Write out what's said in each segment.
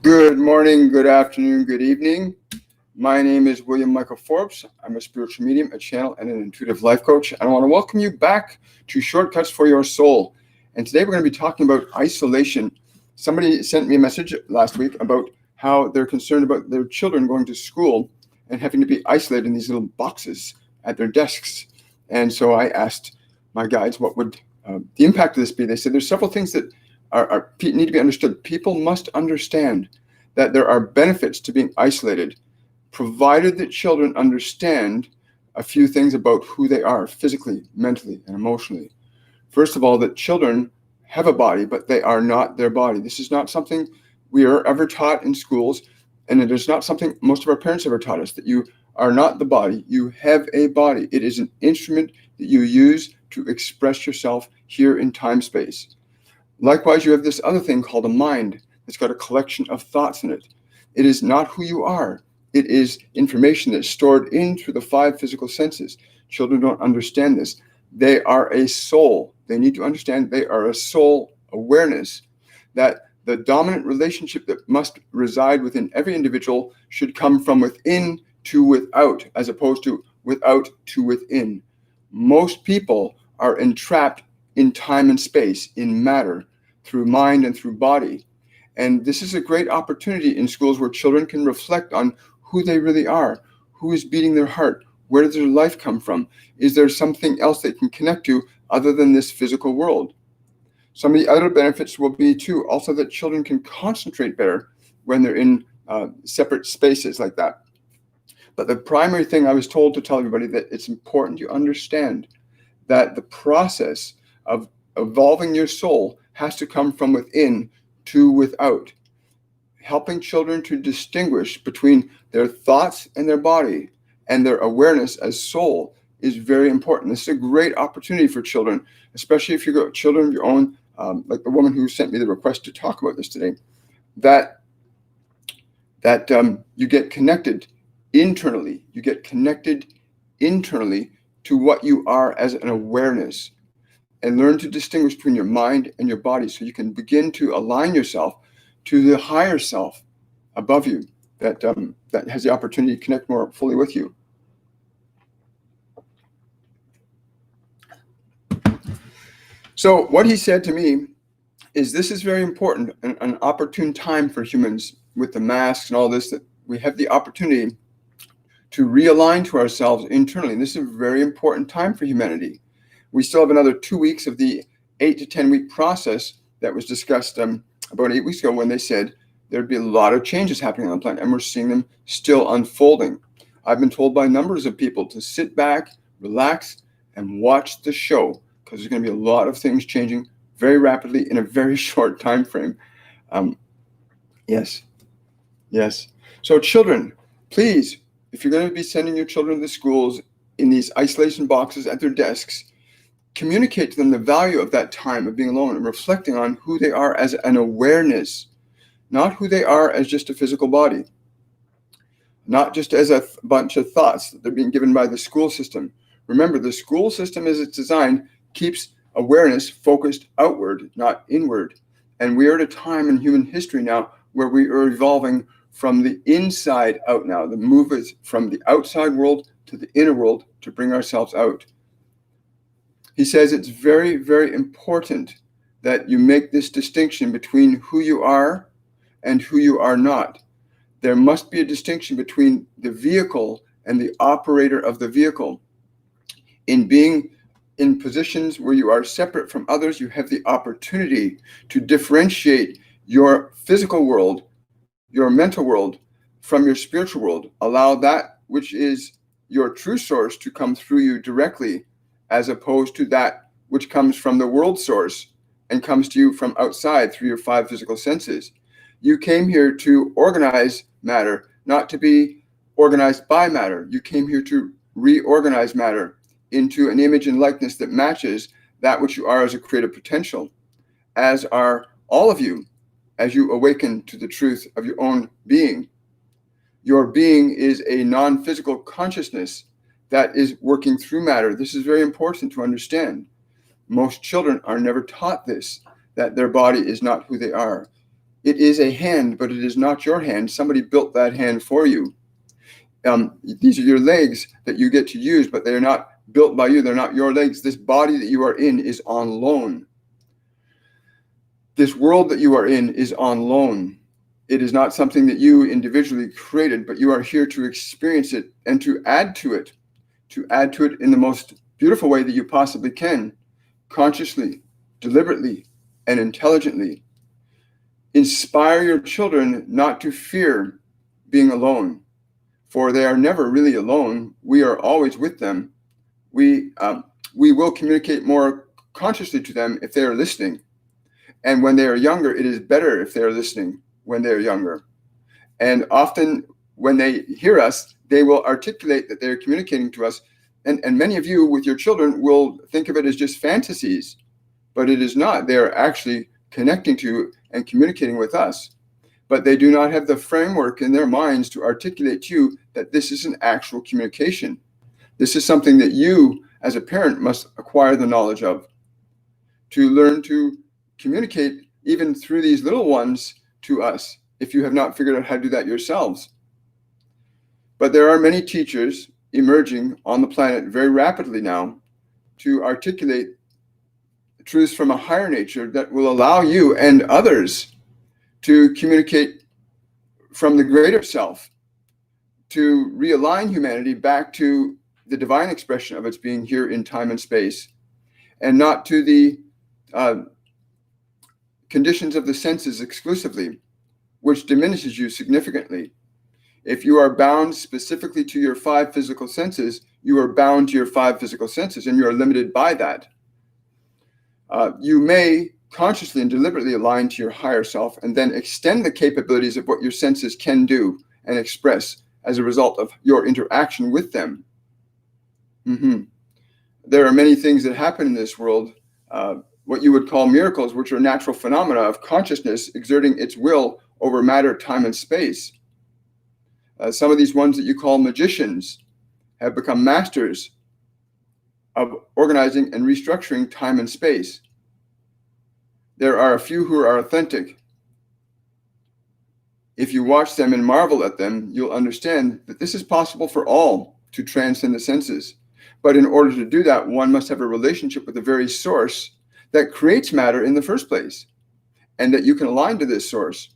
Good morning, good afternoon, good evening. My name is William Michael Forbes. I'm a spiritual medium, a channel, and an intuitive life coach. And I want to welcome you back to Shortcuts for Your Soul. And today we're going to be talking about isolation. Somebody sent me a message last week about how they're concerned about their children going to school and having to be isolated in these little boxes at their desks. And so I asked my guides what would the impact of this be. They said there's several things that need to be understood. People must understand that there are benefits to being isolated, provided that children understand a few things about who they are physically, mentally, and emotionally. First of all, that children have a body, but they are not their body. This is not something we are ever taught in schools, and it is not something most of our parents ever taught us, that you are not the body. You have a body. It is an instrument that you use to express yourself here in time-space. Likewise, you have this other thing called a mind. It's got a collection of thoughts in it. It is not who you are. It is information that's stored in through the five physical senses. Children don't understand this. They are a soul. They need to understand they are a soul awareness, that the dominant relationship that must reside within every individual should come from within to without, as opposed to without to within. Most people are entrapped in time and space, in matter, through mind and through body. And this is a great opportunity in schools where children can reflect on who they really are, who is beating their heart, where does their life come from? Is there something else they can connect to other than this physical world? Some of the other benefits will be too, also that children can concentrate better when they're in separate spaces like that. But the primary thing I was told to tell everybody, that it's important you understand that the process of evolving your soul has to come from within to without. Helping children to distinguish between their thoughts and their body and their awareness as soul is very important. This is a great opportunity for children, especially if you've got children of your own, like the woman who sent me the request to talk about this today, that you get connected internally. You get connected internally to what you are as an awareness, and learn to distinguish between your mind and your body, so you can begin to align yourself to the higher self above you that has the opportunity to connect more fully with you. So what he said to me is, this is very important, an opportune time for humans with the masks and all this, that we have the opportunity to realign to ourselves internally. And this is a very important time for humanity. We still have another 2 weeks of the 8 to 10 week process that was discussed about 8 weeks ago, when they said there'd be a lot of changes happening on the planet, and we're seeing them still unfolding. I've been told by numbers of people to sit back, relax, and watch the show, because there's going to be a lot of things changing very rapidly in a very short time frame. Yes. So children, please, if you're going to be sending your children to schools in these isolation boxes at their desks, communicate to them the value of that time of being alone and reflecting on who they are as an awareness, not who they are as just a physical body, not just as a bunch of thoughts that they're being given by the school system. Remember, the school system, as it's designed, keeps awareness focused outward, not inward. And we are at a time in human history now where we are evolving from the inside out now. The move is from the outside world to the inner world to bring ourselves out. He says it's very, very important that you make this distinction between who you are and who you are not. There must be a distinction between the vehicle and the operator of the vehicle. In being in positions where you are separate from others, you have the opportunity to differentiate your physical world, your mental world, from your spiritual world. Allow that which is your true source to come through you directly, as opposed to that which comes from the world source and comes to you from outside through your five physical senses. You came here to organize matter, not to be organized by matter. You came here to reorganize matter into an image and likeness that matches that which you are as a creative potential, as are all of you, as you awaken to the truth of your own being. Your being is a non-physical consciousness that is working through matter. This is very important to understand. Most children are never taught this, that their body is not who they are. It is a hand, but it is not your hand. Somebody built that hand for you. These are your legs that you get to use, but they're not built by you. They're not your legs. This body that you are in is on loan. This world that you are in is on loan. It is not something that you individually created, but you are here to experience it and to add to it in the most beautiful way that you possibly can, consciously, deliberately, and intelligently. Inspire your children not to fear being alone, for they are never really alone. We are always with them. We will communicate more consciously to them if they are listening. And when they are younger, it is better if they are listening when they are younger. And often when they hear us, they will articulate that they're communicating to us. And many of you with your children will think of it as just fantasies, but it is not. They are actually connecting to and communicating with us. But they do not have the framework in their minds to articulate to you that this is an actual communication. This is something that you, as a parent, must acquire the knowledge of, to learn to communicate even through these little ones to us, if you have not figured out how to do that yourselves. But there are many teachers emerging on the planet very rapidly now to articulate truths from a higher nature that will allow you and others to communicate from the greater self, to realign humanity back to the divine expression of its being here in time and space, and not to the conditions of the senses exclusively, which diminishes you significantly. If you are bound specifically to your 5 physical senses, you are bound to your 5 physical senses, and you are limited by that. You may consciously and deliberately align to your higher self and then extend the capabilities of what your senses can do and express as a result of your interaction with them. There are many things that happen in this world, what you would call miracles, which are natural phenomena of consciousness exerting its will over matter, time, and space. Some of these ones that you call magicians have become masters of organizing and restructuring time and space. There are a few who are authentic. If you watch them and marvel at them, you'll understand that this is possible for all to transcend the senses. But in order to do that, one must have a relationship with the very source that creates matter in the first place, and that you can align to this source.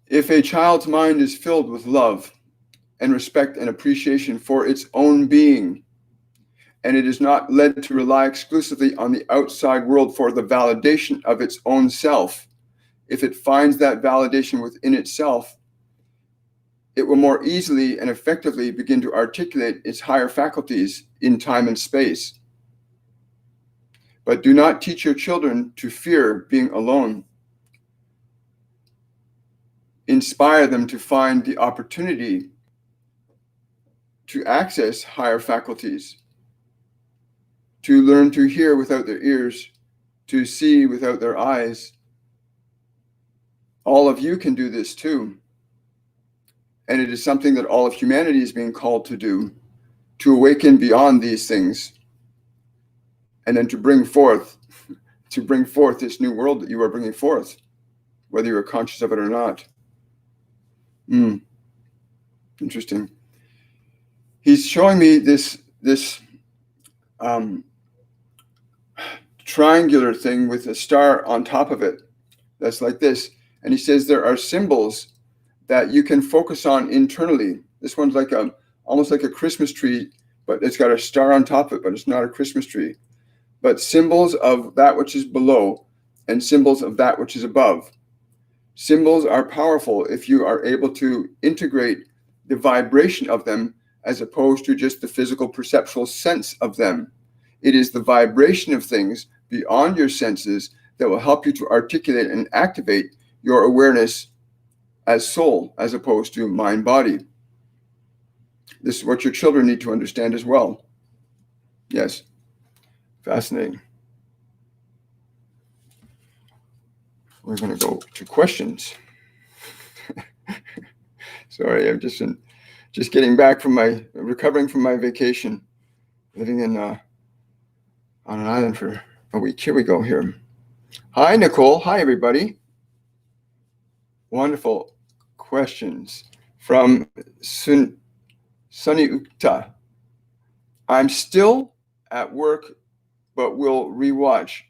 If a child's mind is filled with love and respect and appreciation for its own being, and it is not led to rely exclusively on the outside world for the validation of its own self, if it finds that validation within itself, it will more easily and effectively begin to articulate its higher faculties in time and space. But do not teach your children to fear being alone. Inspire them to find the opportunity to access higher faculties, to learn to hear without their ears, to see without their eyes. All of you can do this too. And it is something that all of humanity is being called to do, to awaken beyond these things, and then to bring forth this new world that you are bringing forth, whether you are conscious of it or not. Interesting. He's showing me this triangular thing with a star on top of it that's like this. And he says there are symbols that you can focus on internally. This one's like almost like a Christmas tree, but it's got a star on top of it, but it's not a Christmas tree. But symbols of that which is below and symbols of that which is above. Symbols are powerful if you are able to integrate the vibration of them as opposed to just the physical perceptual sense of them. It is the vibration of things beyond your senses that will help you to articulate and activate your awareness as soul, as opposed to mind-body. This is what your children need to understand as well. Yes, fascinating. We're going to go to questions. Sorry, I'm just getting back recovering from my vacation, living on an island for a week. Here we go here. Hi, Nicole. Hi, everybody. Wonderful questions from Sunny Ukta. I'm still at work, but will rewatch.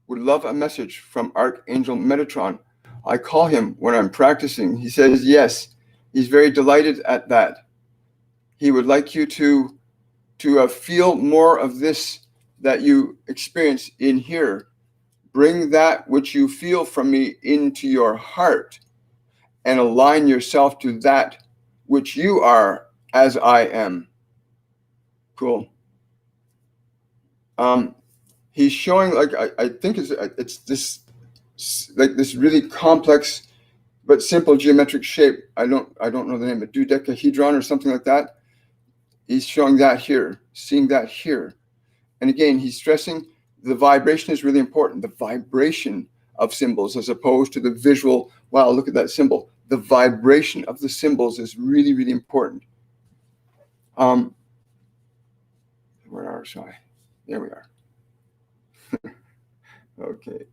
Would love a message from Archangel Metatron. I call him when I'm practicing. He says yes. He's very delighted at that. He would like you to feel more of this that you experience in here. Bring that which you feel from me into your heart and align yourself to that which you are as I am. Cool. He's showing, like, I think it's this, like, this really complex but simple geometric shape. I don't know the name, a dodecahedron or something like that. He's showing that here, seeing that here. And again, he's stressing the vibration is really important. The vibration of symbols as opposed to the visual, wow, look at that symbol. The vibration of the symbols is really, really important. Where are we? There we are. Okay.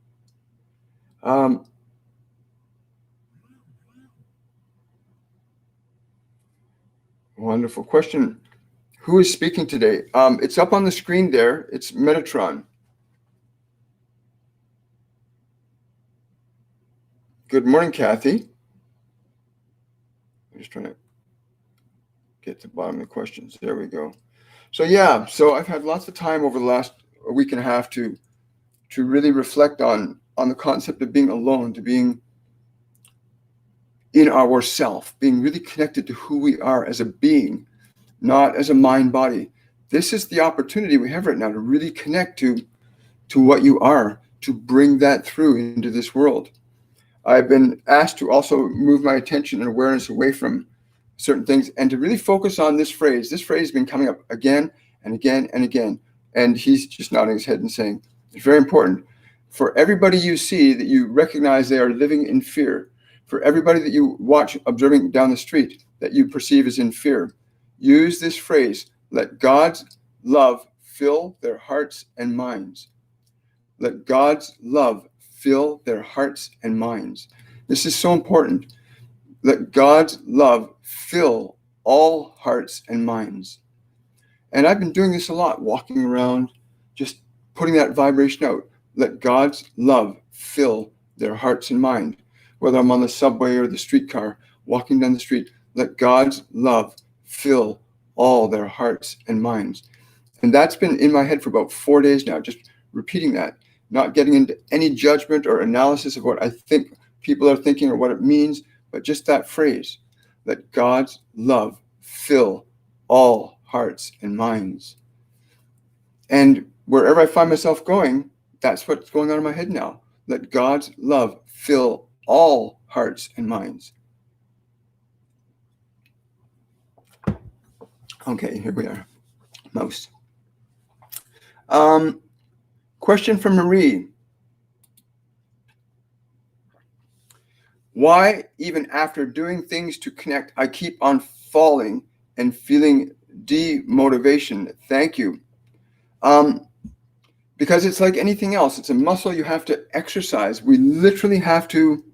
Wonderful question. Who is speaking today? It's up on the screen there. It's Metatron. Good morning, Kathy. I'm just trying to get to the bottom of the questions. There we go. So yeah, so I've had lots of time over the last week and a half to really reflect on the concept of being alone, to being in our self, being really connected to who we are as a being, not as a mind body. This is the opportunity we have right now to really connect to what you are, to bring that through into this world. I've been asked to also move my attention and awareness away from certain things and to really focus on this phrase. This phrase has been coming up again and again and again. And he's just nodding his head and saying, it's very important. For everybody you see that you recognize they are living in fear, for everybody that you watch observing down the street that you perceive as in fear, use this phrase, let God's love fill their hearts and minds. Let God's love fill their hearts and minds. This is so important. Let God's love fill all hearts and minds. And I've been doing this a lot, walking around, just putting that vibration out. Let God's love fill their hearts and mind. Whether I'm on the subway or the streetcar, walking down the street, let God's love fill all their hearts and minds. And that's been in my head for about 4 days now, just repeating that, not getting into any judgment or analysis of what I think people are thinking or what it means, but just that phrase, let God's love fill all hearts and minds. And wherever I find myself going, that's what's going on in my head now. Let God's love fill all hearts and minds. Okay, here we are. Mouse. Question from Marie. Why, even after doing things to connect, I keep on falling and feeling demotivation? Thank you. Because it's like anything else. It's a muscle you have to exercise. We literally have to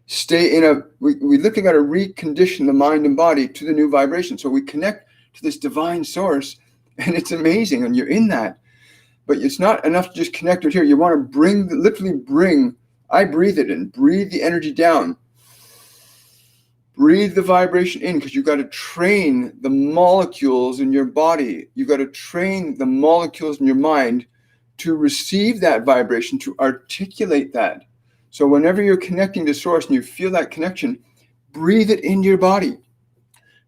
stay in we literally got to recondition the mind and body to the new vibration. So we connect to this divine source, and it's amazing, and you're in that. But it's not enough to just connect it here. You want to literally bring, I breathe it in, breathe the energy down, breathe the vibration in, because you've got to train the molecules in your body. You've got to train the molecules in your mind to receive that vibration, to articulate that. So whenever you're connecting to source and you feel that connection, breathe it into your body.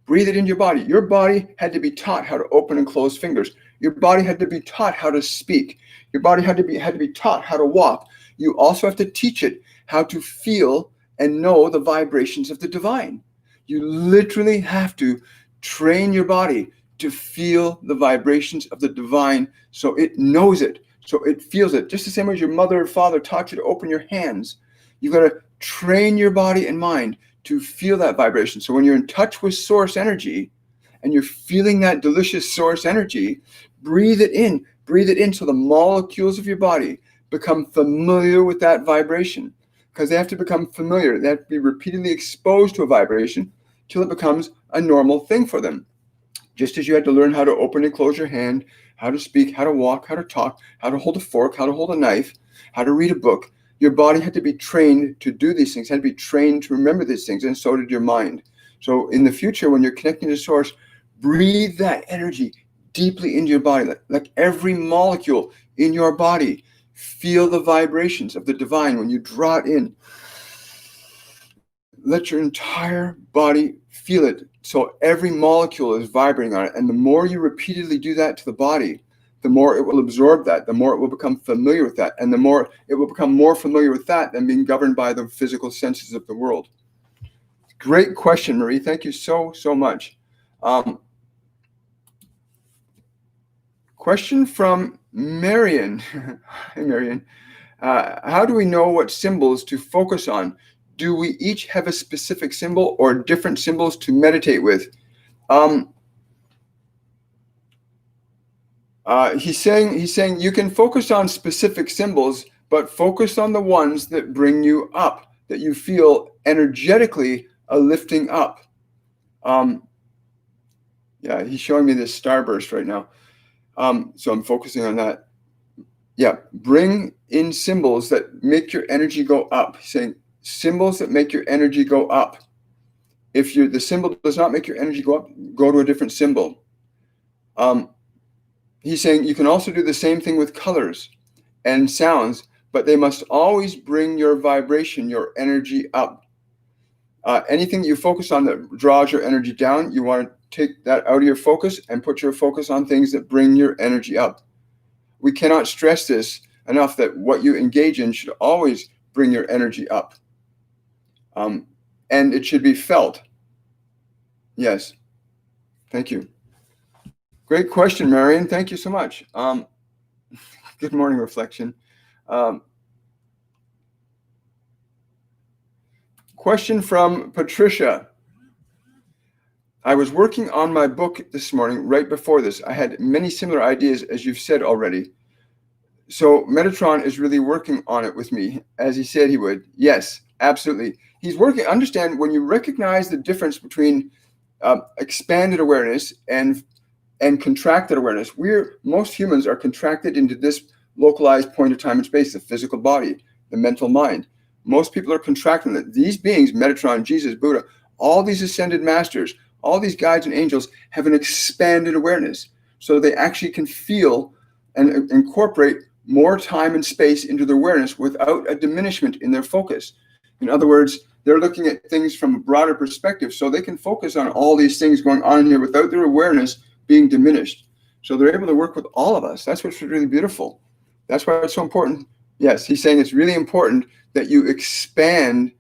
Breathe it into your body. Your body had to be taught how to open and close fingers. Your body had to be taught how to speak. Your body had to be taught how to walk. You also have to teach it how to feel and know the vibrations of the divine. You literally have to train your body to feel the vibrations of the divine so it knows it, so it feels it. Just the same as your mother or father taught you to open your hands. You've got to train your body and mind to feel that vibration. So when you're in touch with source energy and you're feeling that delicious source energy, breathe it in so the molecules of your body become familiar with that vibration, because they have to become familiar. They have to be repeatedly exposed to a vibration till it becomes a normal thing for them. Just as you had to learn how to open and close your hand, how to speak, how to walk, how to talk, how to hold a fork, how to hold a knife, how to read a book, your body had to be trained to do these things, had to be trained to remember these things, and so did your mind. So in the future, when you're connecting to Source, breathe that energy deeply into your body, like every molecule in your body. Feel the vibrations of the divine when you draw it in. Let your entire body feel it. So every molecule is vibrating on it. And the more you repeatedly do that to the body, the more it will absorb that, the more it will become familiar with that, and the more it will become more familiar with that than being governed by the physical senses of the world. Great question, Marie. Thank you so much. Question from Marion. Hi, Marion. How do we know what symbols to focus on? Do we each have a specific symbol or different symbols to meditate with? He's saying you can focus on specific symbols, but focus on the ones that bring you up, that you feel energetically a lifting up. Yeah, he's showing me this starburst right now. So I'm focusing on that. Yeah, bring in symbols that make your energy go up. He's saying symbols that make your energy go up. If the symbol does not make your energy go up, go to a different symbol. He's saying you can also do the same thing with colors and sounds, but they must always bring your vibration, your energy up. Anything that you focus on that draws your energy down, you want to take that out of your focus and put your focus on things that bring your energy up. We cannot stress this enough that what you engage in should always bring your energy up. And it should be felt. Yes. Thank you. Great question, Marion. Thank you so much. Good morning, reflection. Question from Patricia. I was working on my book this morning right before this. I had many similar ideas, as you've said already. So Metatron is really working on it with me, as he said he would. Yes, absolutely. He's working. Understand, when you recognize the difference between expanded awareness and contracted awareness, most humans are contracted into this localized point of time and space, the physical body, the mental mind. Most people are contracting that. These beings, Metatron, Jesus, Buddha, all these ascended masters, all these guides and angels have an expanded awareness. So they actually can feel and incorporate more time and space into their awareness without a diminishment in their focus. In other words, they're looking at things from a broader perspective, so they can focus on all these things going on here without their awareness being diminished. So they're able to work with all of us. That's what's really beautiful. That's why it's so important. Yes, he's saying it's really important that you expand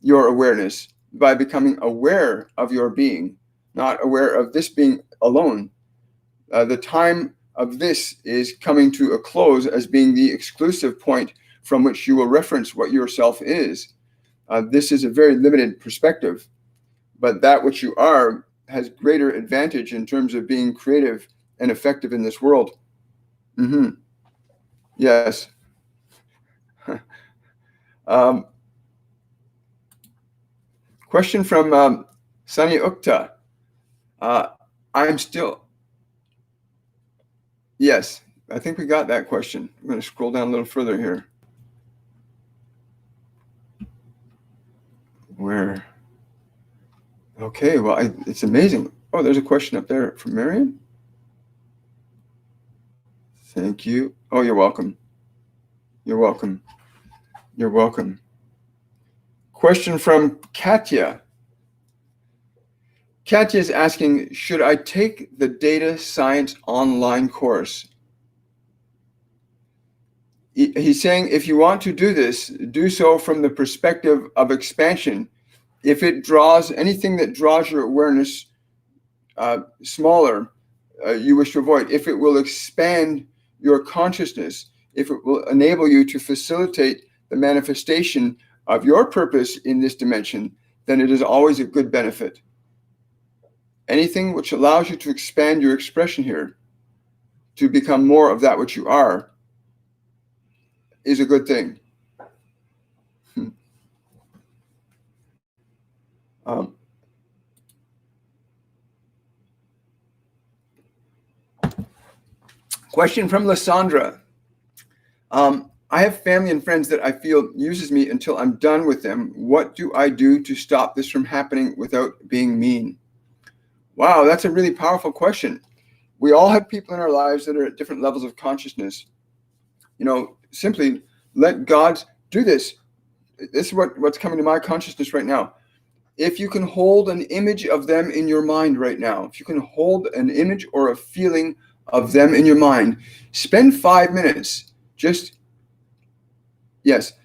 your awareness by becoming aware of your being, not aware of this being alone. The time of this is coming to a close as being the exclusive point from which you will reference what yourself is. This is a very limited perspective, but that which you are has greater advantage in terms of being creative and effective in this world. Mm-hmm. Yes. Question from Sunny Ukta. I'm still... Yes, I think we got that question. I'm going to scroll down a little further here. Where? Okay, well, it's amazing. Oh, there's a question up there from Marion. Thank you. Oh, you're welcome. You're welcome. You're welcome. Question from Katya. Katya is asking, should I take the data science online course? He's saying, if you want to do this, do so from the perspective of expansion. If it draws anything that draws your awareness smaller, you wish to avoid. If it will expand your consciousness, if it will enable you to facilitate the manifestation of your purpose in this dimension, then it is always a good benefit. Anything which allows you to expand your expression here, to become more of that which you are, is a good thing. Question from Lissandra. I have family and friends that I feel uses me until I'm done with them. What do I do to stop this from happening without being mean? Wow, that's a really powerful question. We all have people in our lives that are at different levels of consciousness. Simply let God do this. This is what's coming to my consciousness right now. If you can hold an image of them in your mind right now, if you can hold an image or a feeling of them in your mind, spend 5 minutes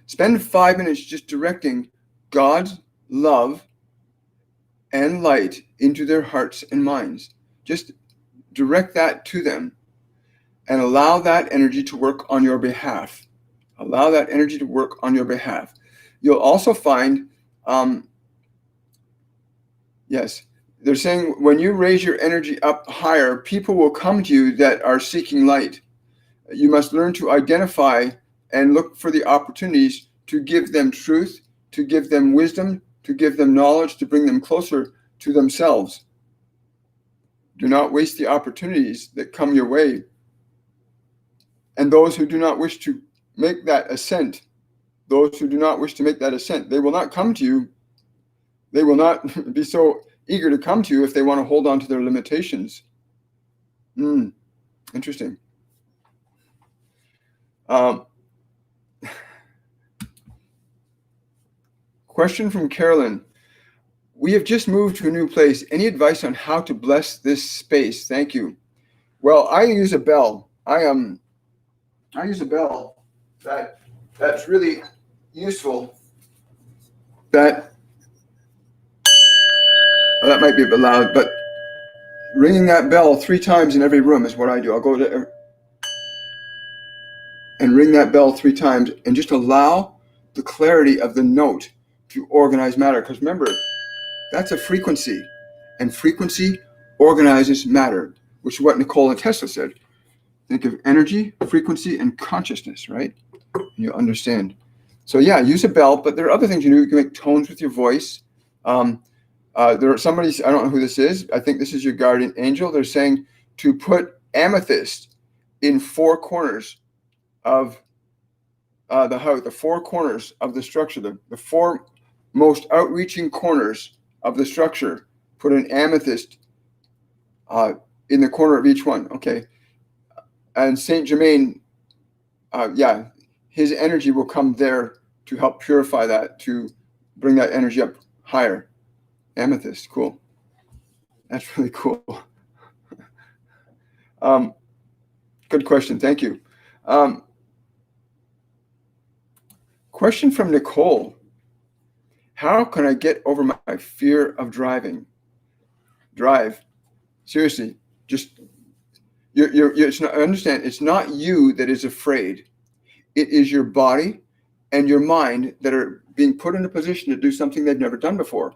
spend 5 minutes just directing God's love and light into their hearts and minds. Just direct that to them and allow that energy to work on your behalf. Allow that energy to work on your behalf. You'll also find, they're saying when you raise your energy up higher, people will come to you that are seeking light. You must learn to identify and look for the opportunities to give them truth, to give them wisdom, to give them knowledge, to bring them closer to themselves. Do not waste the opportunities that come your way. And those who do not wish to make that ascent, they will not come to you. They will not be so eager to come to you if they want to hold on to their limitations. Interesting. Question from Carolyn. We have just moved to a new place. Any advice on how to bless this space? Thank you. Well, I use a bell. I use a bell that's really useful. That might be a bit loud, but ringing that bell 3 times in every room is what I do. I'll go to and ring that bell 3 times and just allow the clarity of the note to organize matter. Because remember, that's a frequency, and frequency organizes matter, which is what Nicole and Tesla said. Think of energy, frequency, and consciousness, right? And you'll understand. So use a bell, but there are other things you do. You can make tones with your voice. There are somebody, I don't know who this is. I think this is your guardian angel. They're saying to put amethyst in 4 corners of the house, the 4 corners of the structure, the 4 most outreaching corners of the structure. Put an amethyst in the corner of each one. Okay. And Saint Germain, his energy will come there to help purify that, to bring that energy up higher. Amethyst, cool. That's really cool. Good question, thank you. Question from Nicole. How can I get over my fear of driving? Drive. Seriously, just understand, it's not you that is afraid. It is your body and your mind that are being put in a position to do something they've never done before.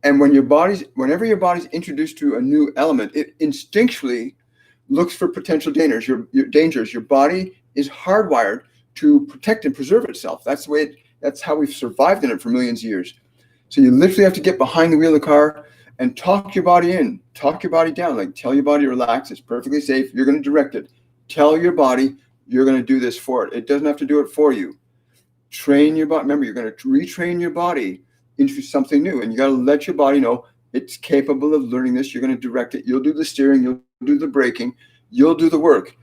And whenever your body's introduced to a new element, it instinctually looks for potential dangers. Your body is hardwired to protect and preserve itself. That's how we've survived in it for millions of years. So you literally have to get behind the wheel of the car and talk your body in, talk your body down, like tell your body to relax, it's perfectly safe, you're going to direct it. Tell your body you're going to do this for it. It doesn't have to do it for you. Train your body. Remember, you're going to retrain your body into something new, and you got to let your body know it's capable of learning this. You're going to direct it. You'll do the steering, you'll do the braking, you'll do the work.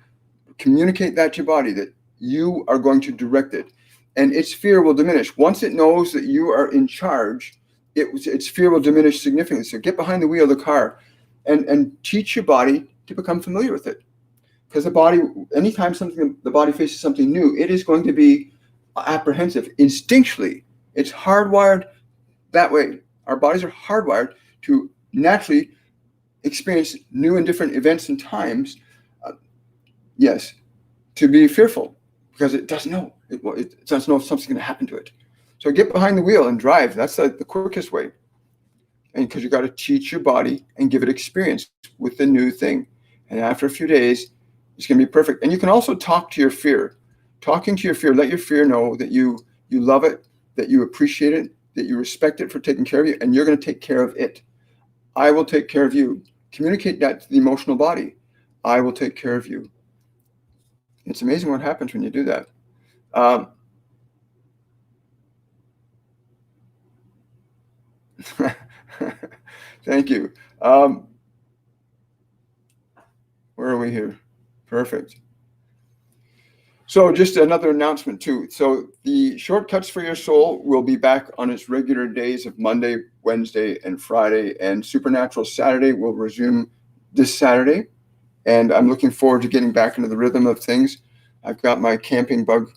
Communicate that to your body that you are going to direct it, and its fear will diminish. Once it knows that you are in charge, its fear will diminish significantly. So get behind the wheel of the car and teach your body to become familiar with it. Because the body, anytime the body faces something new, it is going to be apprehensive instinctually. It's hardwired that way. Our bodies are hardwired to naturally experience new and different events and times. To be fearful because it doesn't know. It doesn't know if something's going to happen to it. So get behind the wheel and drive. That's the quickest way. And because you got to teach your body and give it experience with the new thing. And after a few days, it's going to be perfect. And you can also talk to your fear. talking to your fear. Let your fear know that you love it, that you appreciate it, that you respect it for taking care of you, and you're going to take care of it. I will take care of you. Communicate that to the emotional body. I will take care of you. It's amazing what happens when you do that. Thank you. Where are we here? Perfect. So just another announcement too. So the Shortcuts for Your Soul will be back on its regular days of Monday, Wednesday, and Friday, and Supernatural Saturday will resume this Saturday. And I'm looking forward to getting back into the rhythm of things. I've got my camping bug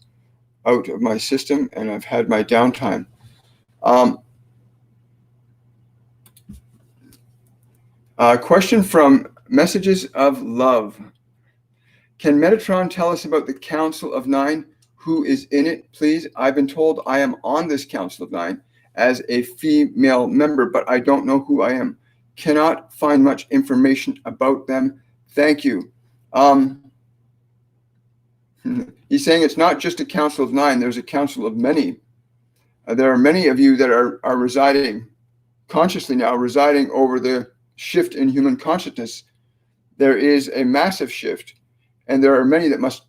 out of my system, and I've had my downtime. Question from Messages of Love. Can Metatron tell us about the Council of Nine? Who is in it, please? I've been told I am on this Council of Nine as a female member, but I don't know who I am. Cannot find much information about them. Thank you. He's saying it's not just a Council of Nine. There's a Council of Many. There are many of you that are residing consciously now, residing over the shift in human consciousness. There is a massive shift, and there are many that must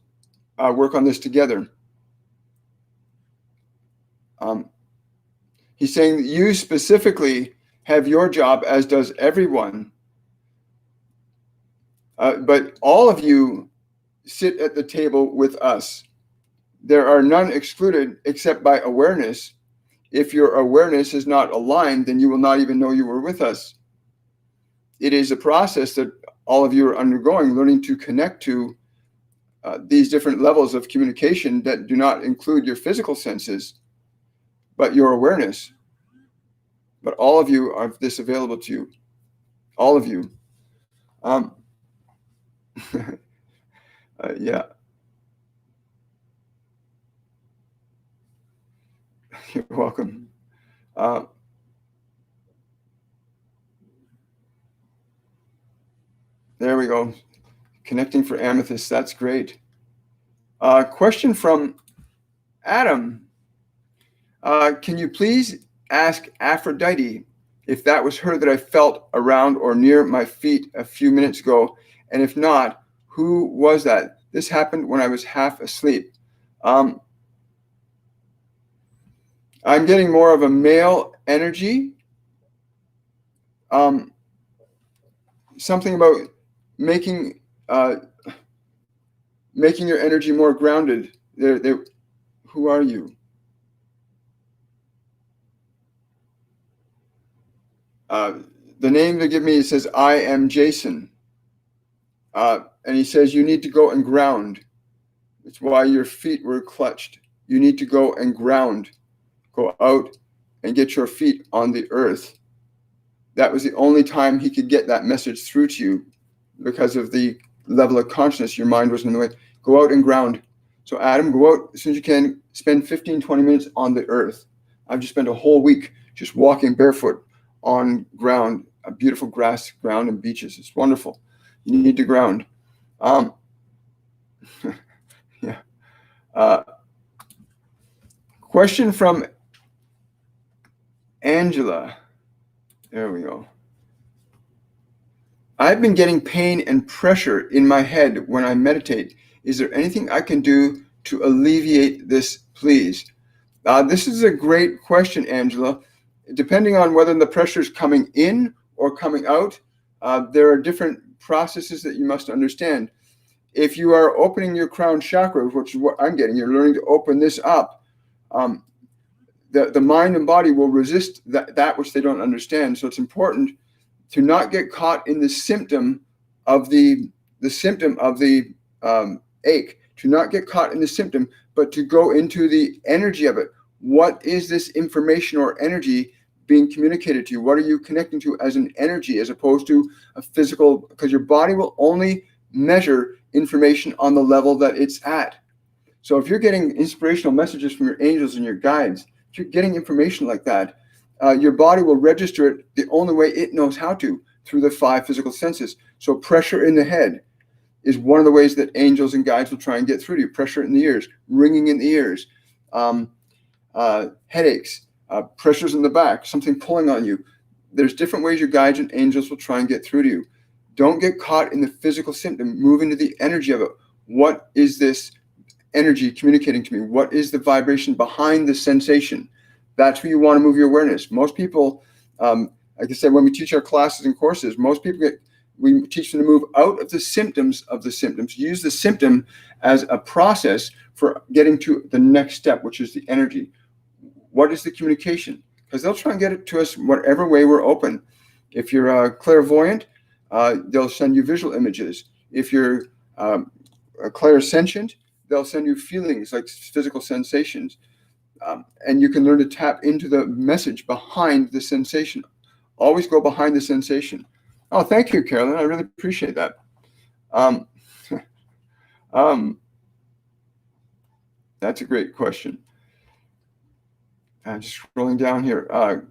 work on this together. He's saying that you specifically have your job, as does everyone. But all of you sit at the table with us. There are none excluded except by awareness. If your awareness is not aligned, then you will not even know you were with us. It is a process that all of you are undergoing, learning to connect to these different levels of communication that do not include your physical senses, but your awareness. But all of you have this available to you. All of you. Yeah. You're welcome. There we go. Connecting for amethyst. That's great. Question from Adam. Can you please ask Aphrodite if that was her that I felt around or near my feet a few minutes ago? And if not, who was that? This happened when I was half asleep. I'm getting more of a male energy. Something about making your energy more grounded. Who are you? The name they give me, it says, I am Jason. And he says, you need to go and ground. It's why your feet were clutched. You need to go and ground. Go out and get your feet on the earth. That was the only time he could get that message through to you, because of the level of consciousness. Your mind wasn't in the way. Go out and ground. So Adam, go out as soon as you can. Spend 15, 20 minutes on the earth. I've just spent a whole week just walking barefoot on ground, a beautiful grass ground and beaches. It's wonderful. You need to ground. Yeah. Question from Angela. There we go. I've been getting pain and pressure in my head when I meditate. Is there anything I can do to alleviate this, please? This is a great question, Angela. Depending on whether the pressure is coming in or coming out, there are different processes that you must understand. If you are opening your crown chakra, which is what I'm getting, you're learning to open this up, the mind and body will resist that which they don't understand. So it's important to not get caught in the symptom of the ache, to not get caught in the symptom, but to go into the energy of it. What is this information or energy being communicated to you? What are you connecting to as an energy as opposed to a physical? Because your body will only measure information on the level that it's at. So if you're getting inspirational messages from your angels and your guides, if you're getting information like that, your body will register it the only way it knows how to, through the 5 physical senses. So pressure in the head is one of the ways that angels and guides will try and get through to you. Pressure in the ears, ringing in the ears, headaches, pressures in the back, something pulling on you. There's different ways your guides and angels will try and get through to you. Don't get caught in the physical symptom. Move into the energy of it. What is this energy communicating to me? What is the vibration behind the sensation? That's where you want to move your awareness. Most people, like I said, when we teach our classes and courses, we teach them to move out of the symptoms, use the symptom as a process for getting to the next step, which is the energy. What is the communication? Because they'll try and get it to us whatever way we're open. If you're clairvoyant, they'll send you visual images. If you're clairsentient, they'll send you feelings like physical sensations. And you can learn to tap into the message behind the sensation. Always go behind the sensation. Oh, thank you, Carolyn. I really appreciate that. That's a great question. I'm just scrolling down here.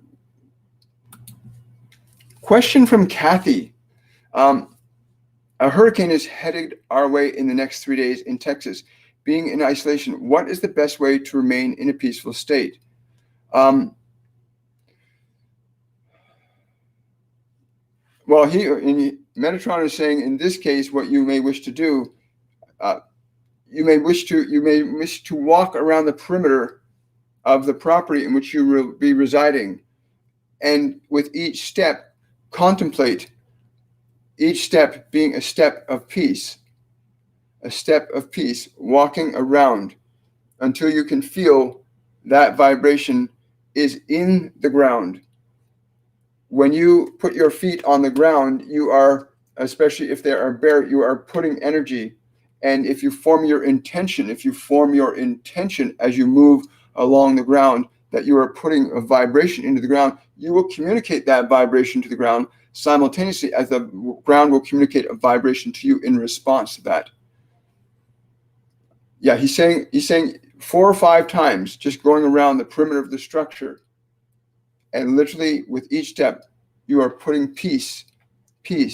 Question from Katy. A hurricane is headed our way in the next 3 days in Texas. Being in isolation, what is the best way to remain in a peaceful state? Well, Metatron is saying, in this case, what you may wish to do, you may wish to walk around the perimeter of the property in which you will be residing, and with each step, contemplate each step being a step of peace, walking around until you can feel that vibration is in the ground. When you put your feet on the ground, you are, especially if they are bare, you are putting energy. And if you form your intention as you move along the ground, that you are putting a vibration into the ground, you will communicate that vibration to the ground simultaneously as the ground will communicate a vibration to you in response to that. Yeah, he's saying 4 or 5 times, just going around the perimeter of the structure. And literally with each step, you are putting peace in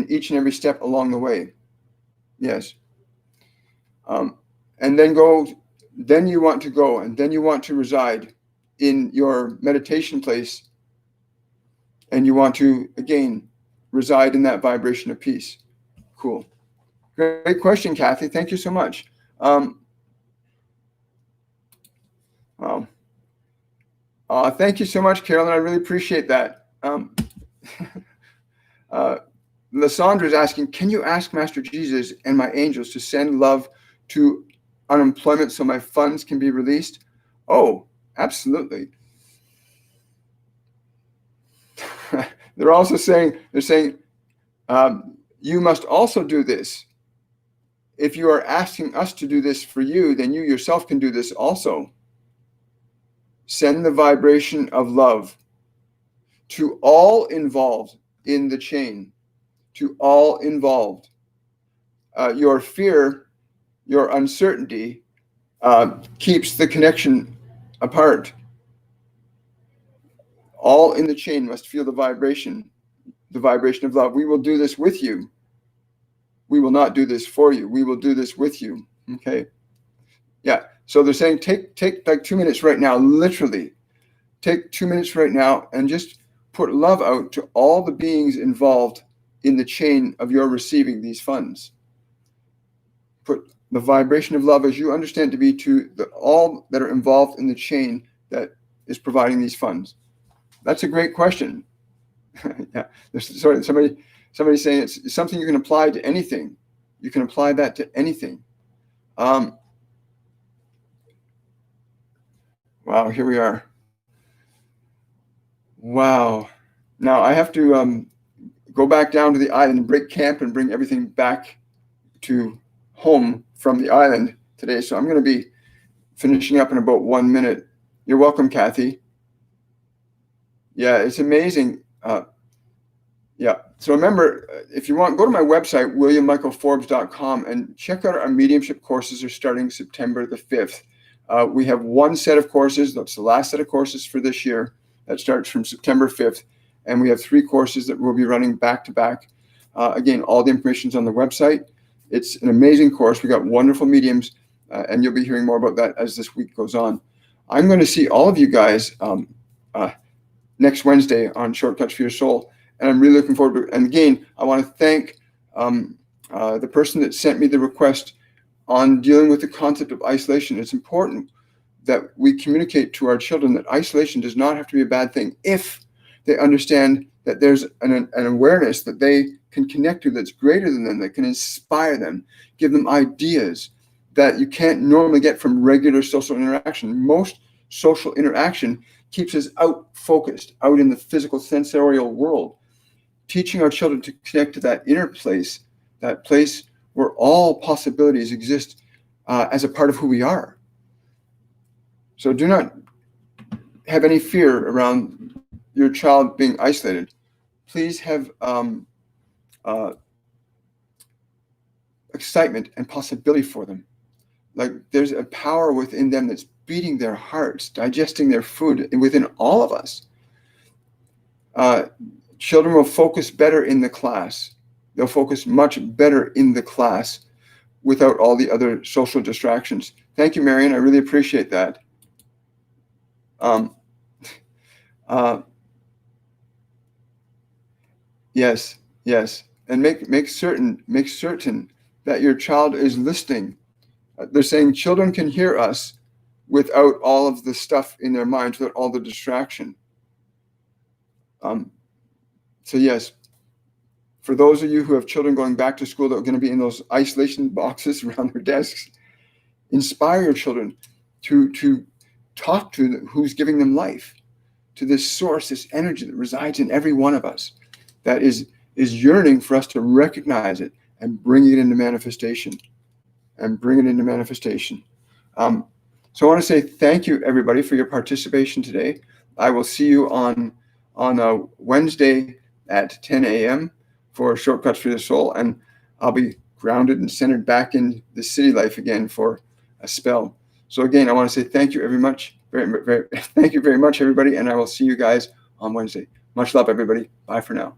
each and every step along the way. Yes. And then you want to go, and then you want to reside in your meditation place. And you want to, again, reside in that vibration of peace. Cool. Great question, Kathy. Thank you so much. Wow. Thank you so much, Carolyn. I really appreciate that. Lissandra is asking, can you ask Master Jesus and my angels to send love to unemployment so my funds can be released? Oh, absolutely. They're saying, you must also do this. If you are asking us to do this for you, then you yourself can do this also. Send the vibration of love to all involved in the chain, to all involved. Your fear, your uncertainty keeps the connection apart. All in the chain must feel the vibration of love. We will do this with you. We will not do this for you. We will do this with you. Okay. Yeah. So they're saying take like 2 minutes right now, literally. Take 2 minutes right now and just put love out to all the beings involved in the chain of your receiving these funds. Put the vibration of love as you understand to be to all that are involved in the chain that is providing these funds. That's a great question. Yeah. Sorry, somebody's saying it's something you can apply to anything. You can apply that to anything. Wow, here we are. Wow. Now I have to go back down to the island and break camp and bring everything back to home from the island today. So I'm going to be finishing up in about 1 minute. You're welcome, Kathy. Yeah, it's amazing. Yeah. So remember, if you want, go to my website, williammichaelforbes.com, and check out our mediumship courses are starting September the 5th. We have 1 set of courses. That's the last set of courses for this year. That starts from September 5th. And we have 3 courses that we'll be running back to back. Again, all the information is on the website. It's an amazing course. We got wonderful mediums, and you'll be hearing more about that as this week goes on. I'm going to see all of you guys next Wednesday on Shortcuts for Your Soul, and I'm really looking forward to it. And again, I want to thank the person that sent me the request on dealing with the concept of isolation. It's important that we communicate to our children that isolation does not have to be a bad thing if they understand that there's an awareness that they can connect to that's greater than them, that can inspire them, give them ideas that you can't normally get from regular social interaction. Most social interaction keeps us out focused, out in the physical sensorial world. Teaching our children to connect to that inner place, that place where all possibilities exist as a part of who we are. So do not have any fear around your child being isolated. Please have excitement and possibility for them. Like there's a power within them that's beating their hearts, digesting their food within all of us. Children will focus better in the class. They'll focus much better in the class without all the other social distractions. Thank you, Marion. I really appreciate that. Yes. And make certain that your child is listening. They're saying children can hear us without all of the stuff in their minds, without all the distraction. So yes, for those of you who have children going back to school that are going to be in those isolation boxes around their desks, inspire your children to talk to who's giving them life, to this source, this energy that resides in every one of us, that is yearning for us to recognize it and bring it into manifestation. So I want to say thank you, everybody, for your participation today. I will see you on a Wednesday at 10 a.m. for Shortcuts for the Soul, and I'll be grounded and centered back in the city life again for a spell. So again, I want to say thank you thank you very much, everybody, and I will see you guys on Wednesday. Much love, everybody. Bye for now.